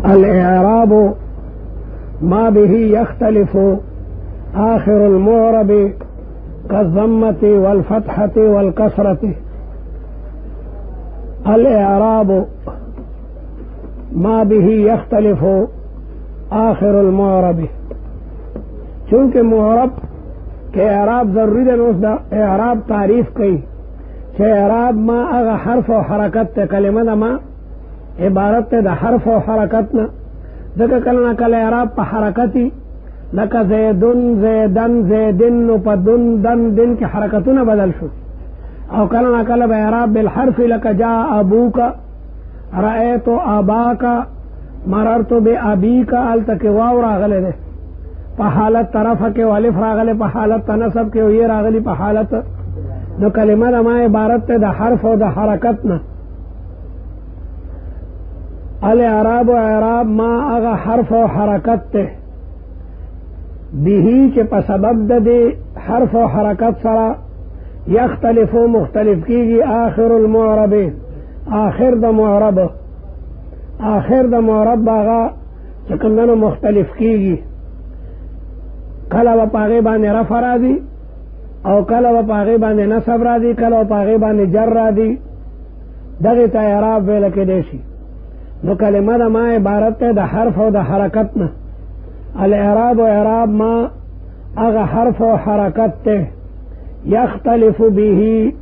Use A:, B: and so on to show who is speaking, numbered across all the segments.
A: الإعراب ما به يختلف آخر المعرب كالضمة والفتحة والكسرة. الإعراب ما به يختلف آخر المعرب، چونکہ معرب کے اعراب ضروری ہے اس دا اعراب تعریف کئی کہ اعراب ما اغا حرف و حرکت تے کلمہ دا ما عبارت تے دا حرف و حرکت نا ذکر کلنا کل اعراب پا حرکتی لکا زیدن زیدن زیدن پا دن دن دن کی حرکتون بدل شو، او کلنا کل با اعراب بالحرف لکا جا ابوکا رأیتو آباکا مررتو بے ابیکا التک واو راغلے دے پا حالت طرف کے والف راغلے پا حالت تنصب کے یہ راغلی پا حالت دو کلمہ دا ما عبارت تے دا حرف و دا حرکتنا. الاعراب و اعراب ما اغا حرف و حرکت تے بیہی چے پا سبب دا دے حرف و حرکت سرا یختلف و مختلف کی گی آخر المعرب آخر دا معرب باغا چکندنو مختلف کی گی کلا و پاغی باندې رفع را دی او کلا و پاغی باندې نصب را دی کلا و پاغی باندې جر را دی دغه ته اعراب ویل کېدی شي. نو کلمه د ما عبارت ته د حرف او د حرکت نه. الاعراب و اعراب ما هغه حرف او حرکت ته یختلف به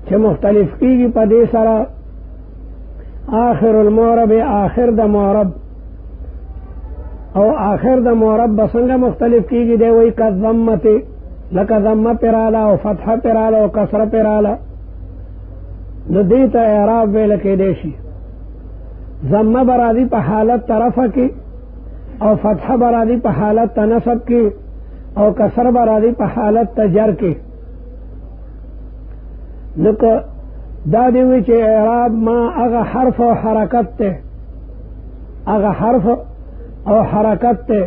A: چې مختلف کیږي په دې سره آخر المعرب آخر د معرب او آخر د معرب بسنگ مختلف کیږي دی وای کا ضمت لکه ضمه پراله او فتحه پراله او کسره پراله نو دې ته اعراب ویل کېدی شي. ضمه برادی په حالت طرفه کې او فتحه برادی په حالت تنصب کې او کسره برادی په حالت تجر کې. نو دا دی وی چې اعراب ما هغه حرف او حرکت ته هغه حرف او حرکت تے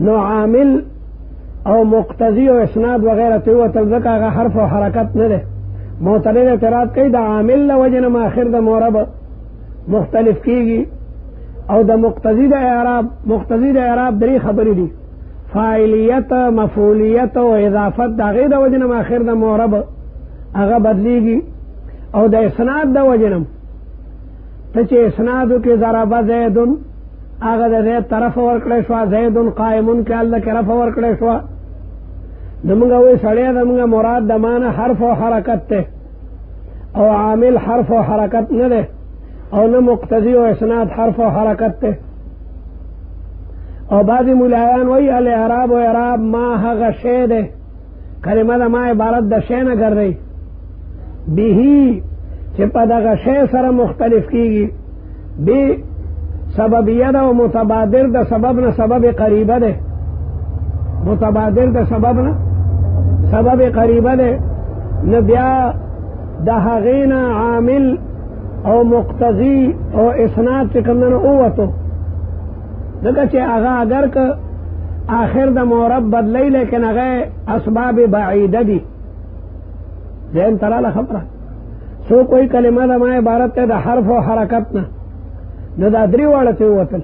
A: نو عامل او مقتضی او اسناد وغیرہ تے وہ تلزق آگا حرف و حرکت نہ دے. معترض اعتراض کئی دا عامل لوجن ما آخر دا معرب مختلف کی گی او دا مقتضی دا اعراب دری خبری دی فاعلیت مفعولیت و اضافت دا غیر دا وجن ما آخر دا معرب آگا بدلی گی او دا اسناد دا وجنم تچے اسنادو کے ضرب زیدن آغا دا زید طرف ورکڑے شوا زیدن قائمن کے اللہ کے رفع ورکڑے شوا دمگا وی سڑے دمگا مراد دمانا حرف و حرکت تے او عامل حرف و حرکت نہ دے او نہ مقتضی و اسناد حرف و حرکت تے. او بعضی ملایان وی الاعراب و اعراب ما حغا شے دے کلمہ دا ما عبارت دا شے نہ کر رہی بیہی چپا دا غا شے سر مختلف کی گی بی سببیہ دا و متبادر دا سبب نہ سبب قریبہ دے متبادر دا سبب نہ سبب قریبہ دے نہ بیا دا حغین عامل او مقتضی او اسناد چکندن اوتو دکا چے اغا اگر کا آخر دا معرب بدلی لیکن اغا اسباب بعیدہ دی دین تلالا خبرہ سو کوئی کلمہ دا ما عبارت تے دا حرف و حرکت نہ نو دا دری والا تے وطل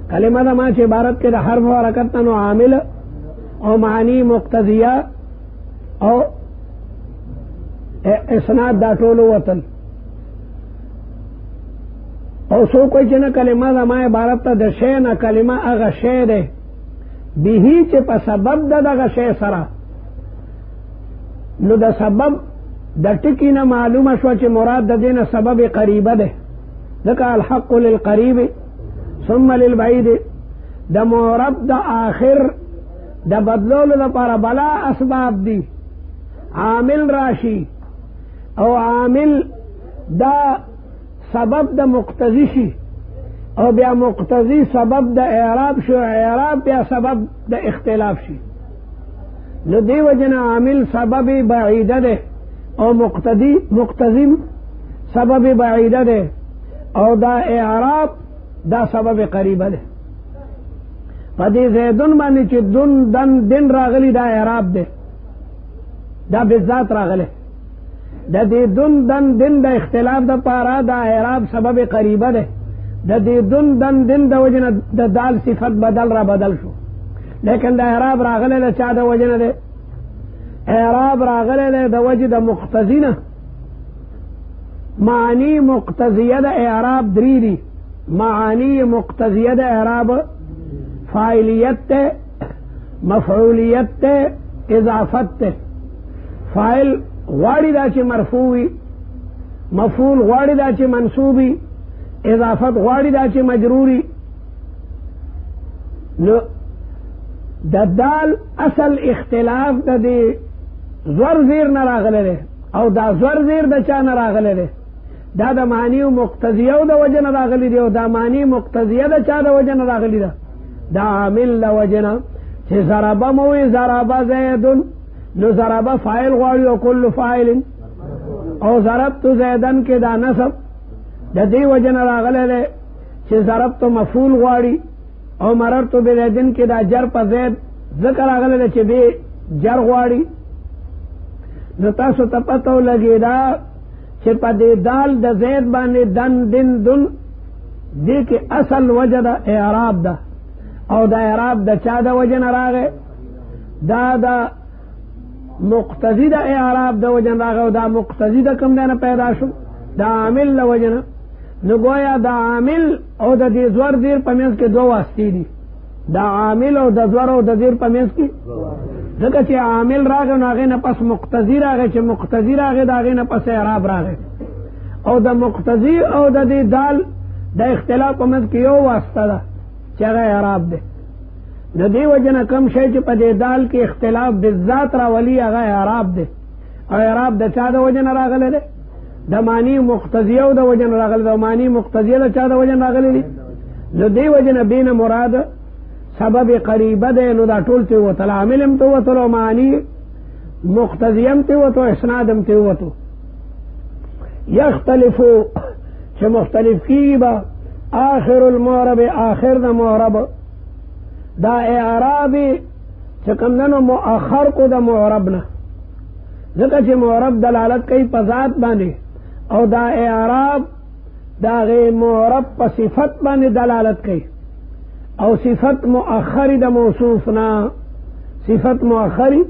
A: کلمہ دا ما چے عبارت کے دا حرف و حرکت نو عامل او معنی مقتضیہ او اسناد دا ٹولو وطل او سو کوئی چے نا کلمہ دا ما عبارت دا شے نا کلمہ اغا شے دے بیہی چے پا سبب دا دا شے سرا نو دا سبب دا ٹکی نا معلوم شوا چے مراد دا دینا سبب قریبہ دے دکا الحق للقریب ثم للبعید دا معرب دا آخر دا بدلول دا پارا بلا اسباب دی عامل راشی او عامل دا سبب دا مقتضی شی او بیا مقتضی سبب دا اعراب شو اعراب بیا سبب دا اختلاف شی نو دی وجنا عامل سبب بعیدہ دے او مقتضی سبب بعیدہ دے او دا اعراب دا سبب قریبہ دے. پدی زیدن بانی چی دن دن دن راغلی دا اعراب دے دا بالذات راغلے دا دی دن دن دن دا اختلاف دا پارا دا اعراب سبب قریبہ دے د دې دن دن دن د وجنه د دال صفت بدل را بدل شو، لیکن د اعراب راغلی د چا د وجنه دی؟ اعراب راغلی دی د وجه د مقتضی نه. معنی مقتضیه د اعراب درې دي. معانی مقتضیه د اعراب فاعلیت ته، مفعولیت ته، اضافت ته. فاعل غواړي دا چې مرفوع وي، مفعول غواړي دا چې منصوب وي، اضافت غواړي دا چې مجروري. نو د دال اصل اختلاف د دې زور زیر نه راغلی دی، او دا زور زیر د چا نه راغلی دی؟ دا د معنی او مقتضیه او د وجه نه راغلی دی، او دا معنی مقتضیه د چا د وجه نه راغلی ده؟ دا عامل د وجه نه. چې ضربه مو وي ضربه زیدن، نو ضربه فاعل غواړي او کل فاعل، او ضربت زیدن کې دا نصب د دې وجه نه راغلی دی چې ضربت مفعول غواړي، او مررت بزیدن کې دا جر په زید ذکر راغلی دی چې به جر غواړي. نو تاسو ته پته ولګېده چې په دې دال د زید باندې دن دن دن دې کې اصل وجه د اعراب ده، او د اعراب د چا د وجه نه راغی؟ دا د مقتضی د اعراب د وجه نه راغی، او دا مقتضی د کوم دی نه پیدا شو؟ د عامل د وجه نه. نو گویا د عامل او د دې زور زیر په منځ کې دوه واسطې دي. د عامل او د زور او د زیر په منځ کې ځکه چې عامل راغی نو هغې نه پس مقتضی راغی، چې مقتضی راغی د هغې نه پس اعراب راغی. او د مقتضی او د دې دال د اختلاف په منځ کې یو واسطه ده چې هغه اعراب دی. د دې وجه نه کوم شی چې په دې دال کې اختلاف بالذات راولي هغه اعراب دی. او اعراب د چا د وجه نه راغلی دی؟ د معنی مقتضیه او د وجه نه راغلی دی. او معنی مقتضیه د چا د وجه نه راغلی دی؟ د دې وجه نه بین مراد سبب قریبه دی. نو دا ټول ته وتل، عامل هم ته وتل، او معنی مقتضیه هم ته وتو، اسناد هم ته وتو. یختلفو چې مختلف کیږي به آخر المعرب، آخر د معرب. دا اعراب چې کوم دنو مؤخر کو د معرب نه، ځکه چې معرب دلالت کوي په ذات باندې، او دا اعراب دا غیر معرب په صفت باندې دلالت کوي. او صفت مؤخری د موصوف نه، صفت مؤخری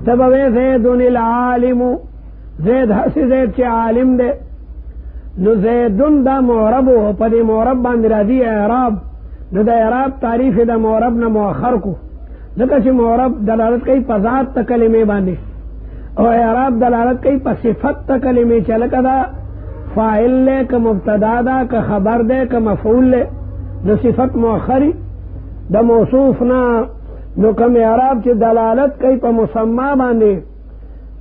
A: تبوی زیدن العالم، زید حسی زید چې عالم دے. نو زیدن دا معرب و پا دی معرب باندې راځي اعراب. نو دا اعراب تعریف دا معرب نه مؤخر کو، ځکه چې معرب دلالت کوي په ذات ته کلمې باندې، او اعراب دلالت کوي په صفت ته کلمې، چې لکه دا فاعل لے که مبتدا دا که خبر دے که مفعول لے. نو صفت مؤخری د موصوف نه. نو کوم اعراب چې دلالت کوي په مسما باندې،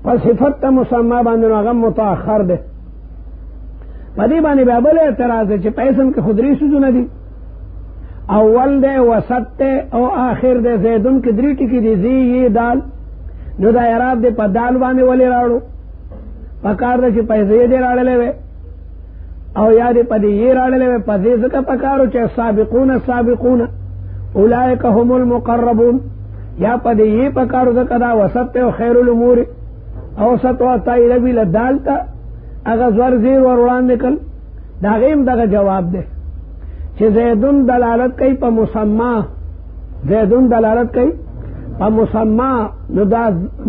A: په صفت ته مسما باندې، نو هغه متأخر دی. په دې باندې بیا بل اعتراض دی چې په اسم کې خو درې څیزونه دي، اول دی، وسط دی، او آخر دی. زیدون کې درې ټکي دي، زی یې دال. نو دا اعراب دی په دال باندې ولې راوړو؟ پکار دی چې په زی دې راړلی وی، او یا دې په دې یې راړلی وی. په دې ځکه پکارو چې سابقون سابقون اولئک هم المقربون، یا په دې یې پکارو ځکه دا وسط دی او خیر الامور اوسط و تایید بی لدال تا اگا زور زیر ور وړاندې کړل. دا غیم دغه جواب دی چې زیدون دلالت کوي په مسما، زیدون دلالت کوي په مسما، نو دا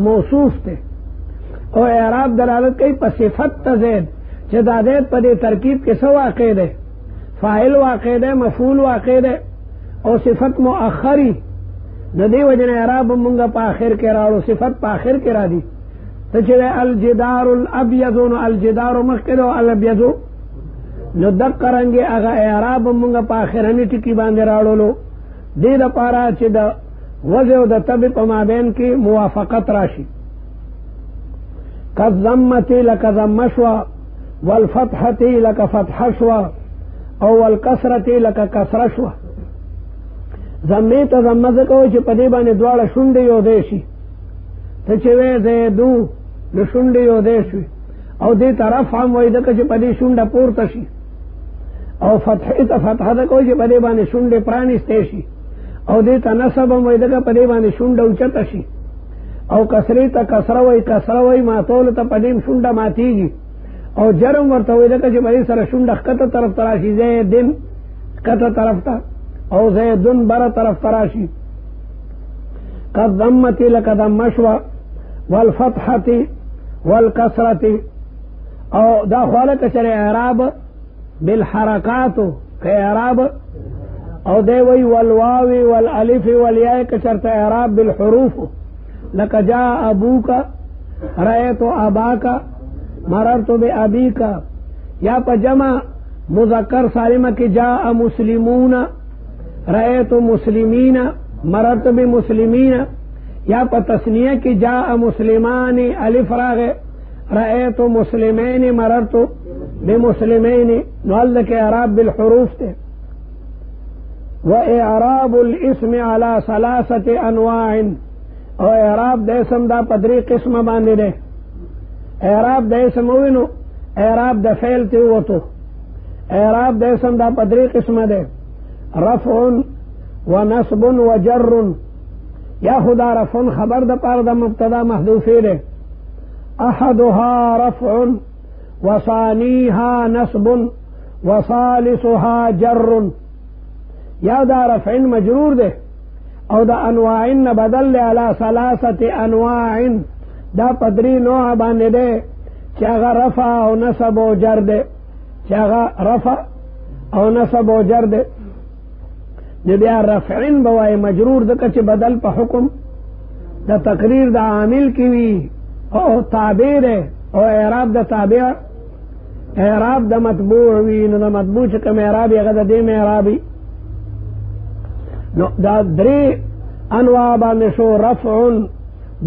A: موصوف دی. او اعراب دلالت کوي په صفت ته زید، چې دا زید په دې ترکیب کې څه واقع دی؟ فاعل واقع دی، مفعول واقع دی، او صفت مؤخری. د دې وجه نه اعراب مونږه په آخر کې راوړو، صفت په آخر کې را دي. ته چې الجدار الابيض، نو الجدار مخکې دی او الابيض، نو دقه رنګې هغه اعراب مونږه په آخرني ټکي باندې راوړلو، دې دپاره چې د وضع او د طبع په مابین کې موافقت راشي. کالضمة لکه ضمه شوه، والفتحة لکه فتحه شوه، او والکسرة لکه کسره شوه. ضمې ته ضمه ځکه وایي چې په دې باندې دواړه شونډې یودی شي. ته چې وی زیدو نو شونډې یودی شوي، او دې ته رفع هم وایي ځکه چې په دې شونډه پورته شي. او فتحې ته فتحه ځکه وایي چې په دې باندې شونډې پرانیستی شي. او دې ته نصب هم وایي ځکه په دې باندې شونډه اوچته شي. او کسرې ته کسره وایي، کسره وایي ماتولو ته په دې شونډه ماتېږي. او جرم ورته وایي ځکه چې په دې سره شونډه ښکته طرف ته راشي، زیدن کتا طرف تا او زیدن بر طرف تراشی قد ضمتی لکدم مشوى والفتحتی والکسرتی او دا خوالک چر اعراب بالحرکاتو که اعراب او دیوی والواوی والالف والیاء کچرت اعراب بالحروف لک جاء ابوک رأیت اباک مررت بابیک یا پا جمع مذکر سالمہ کی جاء مسلمون رأیت مسلمین مررت بمسلمین یا پا تسنیہ کی جاء مسلمان الف راغ رأیت مسلمین مررت بمسلمین نوال کے اعراب بالحروف تے وإعراب الاسم على ثلاثة انواع او اعراب د اسم دا پدری قسم باندې ده اعراب د اسم وینو اعراب د فعل ته وته اعراب د اسم دا پدری قسم ده رفع ونصب وجر یا خدا رفع خبر د پاره د مبتدا محذوف ده احدها رفع وثانيها نصب وثالثها جر یا دا رفع مجرور ده او دا انواعن بدل علی ثلاثه انواع دا پدری نوع باندې ده چې هغه رفع او نصب او جر ده چې هغه رفع او نصب او جر ده د بیا رفعن بوای مجرور ده چې بدل په حکم د تقریر د عامل کی وی او تابع ده او اعراب د تابع اعراب د متبوع وی نو د متبوع چې کوم اعراب یې غدا دی اعرابي نو دا درې انواع باندې شو رفع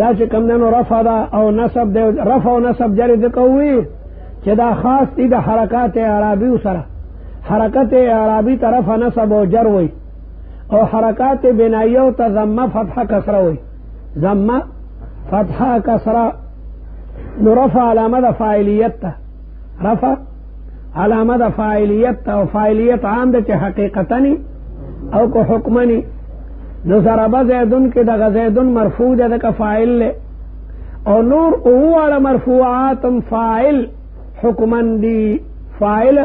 A: دا چې کوم نو رفع دا او نصب دی رفع او نصب جری د کوي چې دا خاص دي د حرکات اعرابي سره حرکت اعرابي طرف نصب او جر وي او حرکات بنائیه او ضمه فتحه کسره وي ضمه فتحه کسره نو رفع علامه د فاعلیت ته رفع علامه د فاعلیت ته او فاعلیت عام ده چې حقیقتنی او کو حکمنی نو ضرب زیدن کې د زیدن مرفوع ده د فاعل له او نور او على مرفوعات فاعل حکمن دی فاعل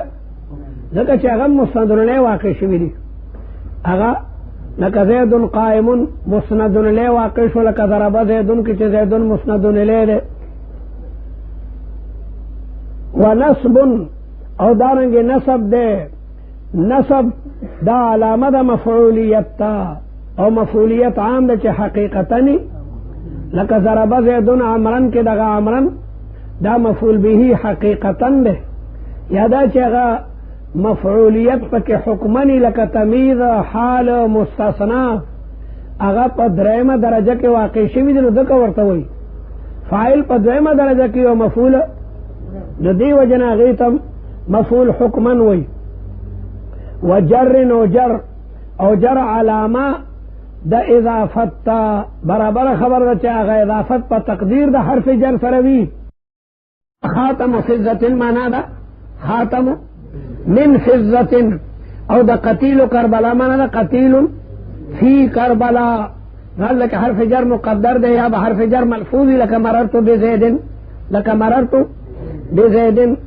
A: ځکه چې هغه مسند له واقع شوی دی هغه لکه زیدن قائم مسند له واقع شو لکه ضرب زیدن کې چې زیدن مسند له ده ونصب او دارنګ نصب ده نصب دا علامه د مفعولیت تا او مفعولیت عام ده چې حقیقتنی لکه ضرب زیدن عمرن کې دغه عمرن دا مفعول به حقیقتا ده یا دا چې هغه مفعولیت پکې حکمنی لکه تمیز حال مستثنا هغه په درېمه درجه کې واقع شوی دی نو دغه ورته وایي فاعل په درېمه درجه کې او مفعول د دې وجنه غیتم مفعول حکمن وایي وجر او جر علامه د اضافت برابر خبر ده چې هغه اضافت په تقدیر د حرف جر سره وي خاتم فضة معنا ده خاتم من فضة او د قتیل کربلا معنا ده قتیل فی کربلا قال لك حرف جر مقدر ده یا بحرف جر ملفوظ لك مررت بزيد لك مررت بزيد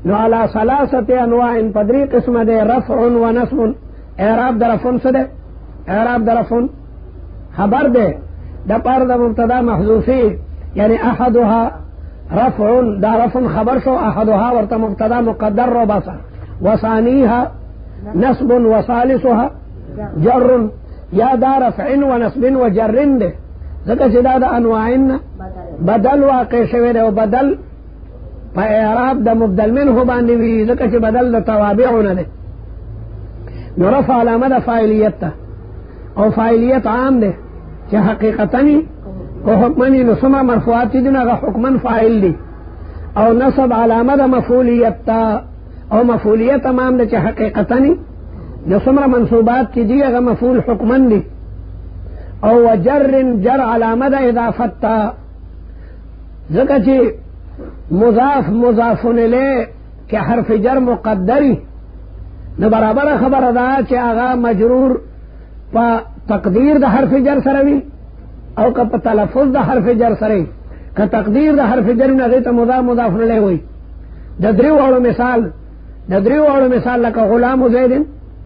A: نو على ثلاثه انواع پدری قسم ده رفع و نصب اعراب درفن څه ده اعراب درفن خبر ده د پاره د مبتدا محذوفی یعنی احدها رفع دا رفع خبر شو احدها ورته مبتدا مقدر رو باسا وثانيها نصب وثالثها جر یا دا رفع و نصب و جر ده ځکه چې دا د انواعن بدل واقع شوی ده او بدل په اعراب د مبدل منه باندې وی ځکه چې بدل د توابعونه ده نو رفع علامه د فاعلیت ته او فاعلیت عام ده چې حقیقتنی او حکمنی نو سمه مرفوعات دي نه حکمن فاعل دي او نصب علامه د مفعولیت ته او مفعولیت تمام ده چې حقیقتنی نو سمه منصوبات چې دي هغه مفعول حکمن دي او وجر جر علامه د اضافت ته ځکه چې مضاف الیه کې حرف جر مقدری نو برابر خبره ده چې هغه مجرور په تقدیر د حرف جر سره وي او که په تلفظ د حرف جر سره که تقدیر د حرف جر نه ته مضاف الیه وي د دریو مثال لکه غلام زید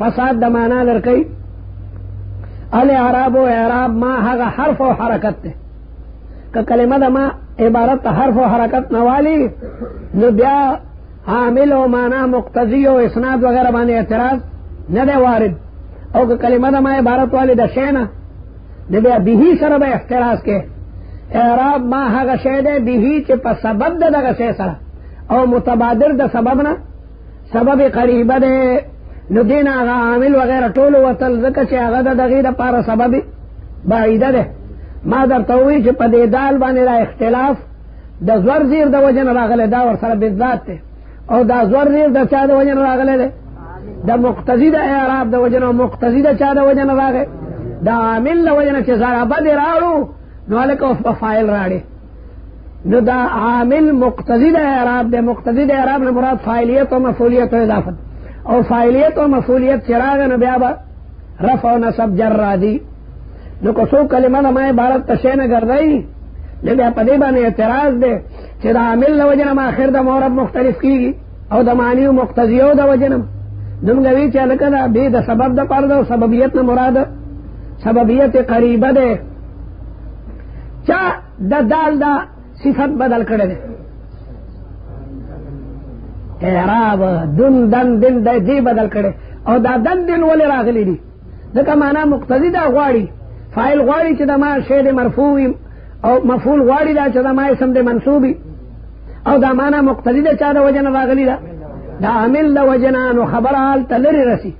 A: فساد د معنا درکې الاعراب او اعراب ما هغه حرف او حرکت ته که کلمه د ما عبارت حرف او حرکت نوالی نو بیا عامل او معنا مقتضی او اسناد وغیرہ باندې اعتراض نه دی وارد او که کلمه د ما عبارت والی د شینا نو بیا به سره به احتراز کې اعراب ما هغه شی دی به چې په سبب د دغه شی سره او متبادر د سبب نه سبب قریبه ده نو دین هغه عامل وغیرہ ټول وتل ځکه چې هغه د دغې دپاره سبب بعیده ده ما درته ووایي چې په دې دال باندې دا اختلاف د زور زیر د وجه نه راغلی دا ورسره بالذات دی او دا زور زیر د چا د وجه نه راغلی دی د مقتضي د اعراب د وجه نه مقتضي د چا د وجه نه راغی د عامل د وجه نه چې ضربه دې راوړو نو هلکه اوس په فایل راړې نو دا عامل مقتضی د اعراب د مقتضی د اعراب نه مراد فاعلیت او مفعولیت او اضافت او فاعلیت او مفعولیت چې راغی نو بیا به رفع او نصب جر راځي نو که څوک کلمه د ما عبارت ته شی نه ګرځوي نو بیا په دې باندې اعتراض دی چې د عامل له وجې نه ماخر د معرب مختلف کېږي او د معنی او مقتضیو د وجې نه دومره وي چې هلکه دا بې د سبب دپاره ده او سببیت نه مراد سببیت قریبه ده چا د دال دا صفت بدل کړی دی اعراب دن دن دن دی بدل کړی او دا دن دن ولې راغلی دي ځکه معنا مقتضي دا غواړي فاعل غواړي چې د ما شی د مرفوع او مفعول غواړي دا چې د ما اسم د منصوبي او دا معنا مقتضي د چا د وجه نه راغلی ده د عامل د وجه نه نو خبره هلته لرې رسي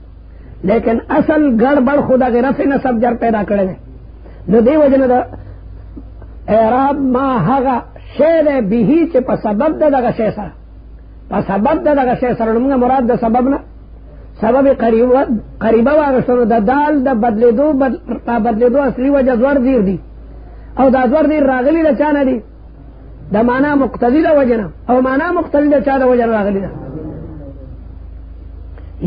A: لیکن اصل ګړبړ خو دغې رفع نصب جر پیدا کړی دی نو دې وجه نه د اعراب ما هغه شی دی به چې په سبب د دغه شی سره په سبب د دغه شی سره موږ مراد د سبب نه سبب قریبه واغستنو د دال د بدلېدو اصلي وجه زور زیر دی او دا زور زیر راغلی د چا نه دی د معنا مقتضي د وجه نه او معنا مقتضي د چا د وجه نه راغلی ده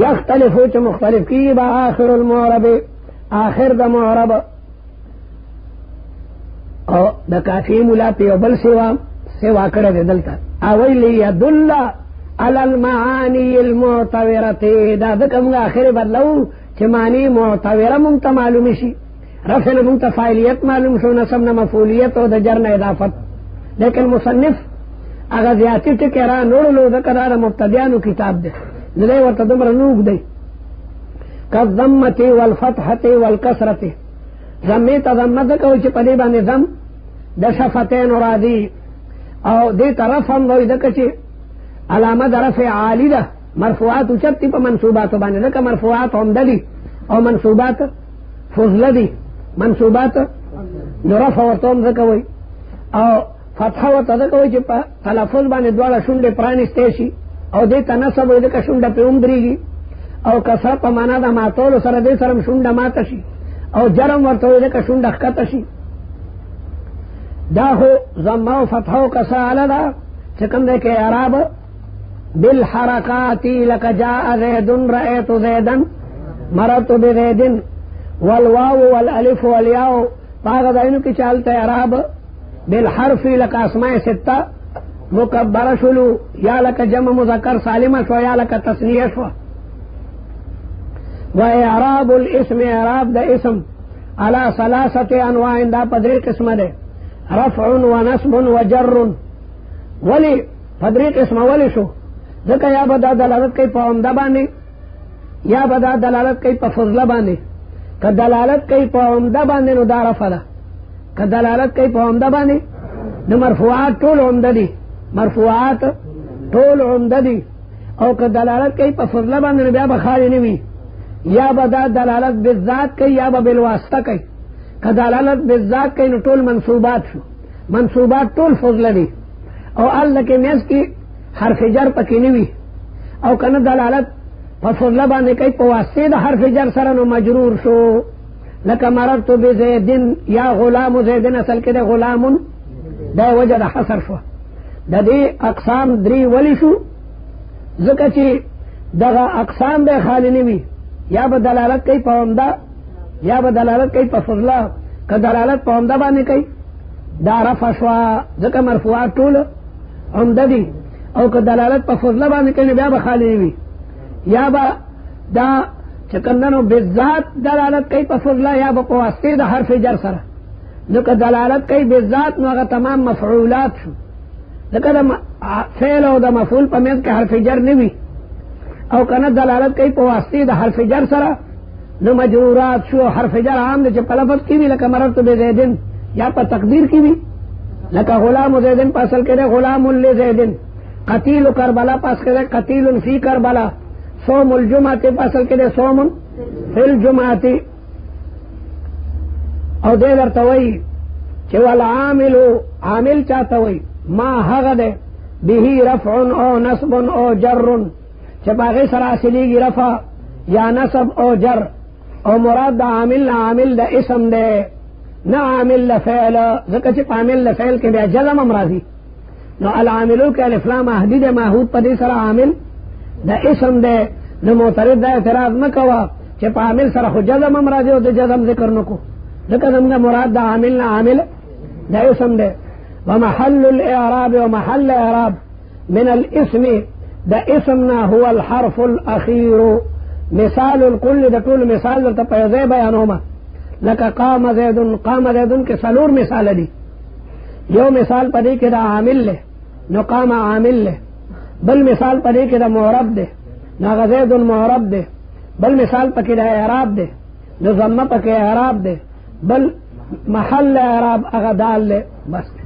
A: یختلفو چې مختلف کېږي به آخر المعرب آخر د معرب او د کافی ملا په یو بل سوا کړی دی دلته اوی لیدل علی المعانی المعتبرة دا ځکه موږ آخر بدلو چې معنی معتبره موږ ته معلوم شي رفع نه موږ ته فاعلیت معلوم شو نصب نه مفعولیت او د جر نه اضافت لیکن مصنف هغه زیاتې ټکې را نوړلو ځکه دا د مبتدیانو کتاب دی نو دی ورته دومره نه اوږدی کالضمة والفتحة والکسرة ضمې ته ضمه ځکه وایي چې په دې باندې ضم د شفتینو راځي او دې ته رفع هم وایي ځکه چې علامه د رفع عالی ده مرفوعات اوچت دي په منصوباتو باندې ځکه مرفوعات عمده دي او منصوبات فضله دي منصوبات نو رفع ورته هم ځکه وایي او فتحه ورته ځکه وایي چې په تلفظ باندې دواړه شونډې پرانیستی شي او دې ته نصب وایي ځکه شونډه پرې ومدرېږي او کسره په معنا د ماتولو سره دې سره هم شونډه ماته شي او جرم ورته وایي ځکه شونډه ښکته شي دا خو ضمه او فتحه او کسره اله ده چې کوم دی کې اعراب بالحرکات لك جاء زید رأيت زیدا مررت بزید والواو والالف والیاء پاغه ځایونو کې چالته اعراب بالحرف لك اسماء سته مکبره شلو یا لك جمع مذکر سالمه شو یا لك تثنیه شو و اعراب الاسم اعراب د اسم على ثلاثه انواع دا پدری قسمه ده رفع ونصب وجر ولی پدری قسمه ولی شو ځکه یا به دا دلالت کوي په عمده باندې یا به دا دلالت کوي په فضله باندې که دلالت کوي په عمده باندې نو دا رفع ده که دلالت کوي په عمده باندې نو مرفوعات ټول عمده دي مرفوعات ټول عمده دي او که دلالت کوي په فضله باندې نو بیا به خالي نه وي یا به دا دلالت بالذات کوي یا به بالواسطه کوي که دلالت بالذات کوي نو ټول منصوبات شو منصوبات ټول فضله دي او الله کې میز کې حرف جر پکې نه وي او کنه دلالت په فضله باندې کوي په واسطه د حرف جر سره نو مجرور شو لکه مررت بزیدن یا غلام زیدن اصل کې د غلام دا وجه د حصر شو د دې اقسام درې ولی شو ځکه چې دغه اقسام به خالی نه وي یا به دلالت کوي په عمده یا به دلالت کوي په فضله که دلالت په عمده باندې کوي دا رفع شوه ځکه مرفوعات ټول عمده دي او که دلالت په فضله باندې کوي بیا به خالی نه وي یا به دا چکندنو بالذات دلالت کوي په فضله یا په واسطه د حرف جر سره نو که دلالت کوي بالذات نو هغه تمام مفعولات شو لکه د فعل او د مفعول په منځ کې حرف جر نه وي او کنه دلالت کوي په واسطه د حرف جر سره نو مجرورات شو حرف جر عام د چې په لفظ کې وي لکه مررت بزیدن یا په تقدیر کې وي لکه غلام زیدن په اصل کې ده غلام لزیدن قتیل کربلا پاس کې ده قتیل فی کربلا صوم الجمعه په اصل کې ده صوم فی الجمعه او دې درته وایي چې والعامل عامل چاته وایي ما هغه ده به رفع او نصب او جر چې باغې سره اصليږي رفع یا نصب او جر او مراد د عامل د اسم ده نه عامل د فعل ځکه چې عامل د فعل کې بیا جزم هم راځي نو العاملو کې الف لام اهدی د ماحود په دې سره عامل د اسم ده نو معترض د اعتراض نه کوه چې په عامل سره خو جزم هم راځي او د جزم ذکر نکو ځکه زموږ مراد د عامل نه عامل د اسم ده ومحل الاعراب ومحل اعراب من الاسم د اسمنا هو الحرف الاخير مثال الكل د ټول مثال ته په ځای بیانومه لکه قام زید کې څلور مثال دي یو مثال پدې کې د عامل له نو قام عامل له بل مثال پدې کې د معرب ده نو زید معرب ده بل مثال پکې د اعراب ده نو ضمه پکې اعراب ده بل محل اعراب هغه دال له بس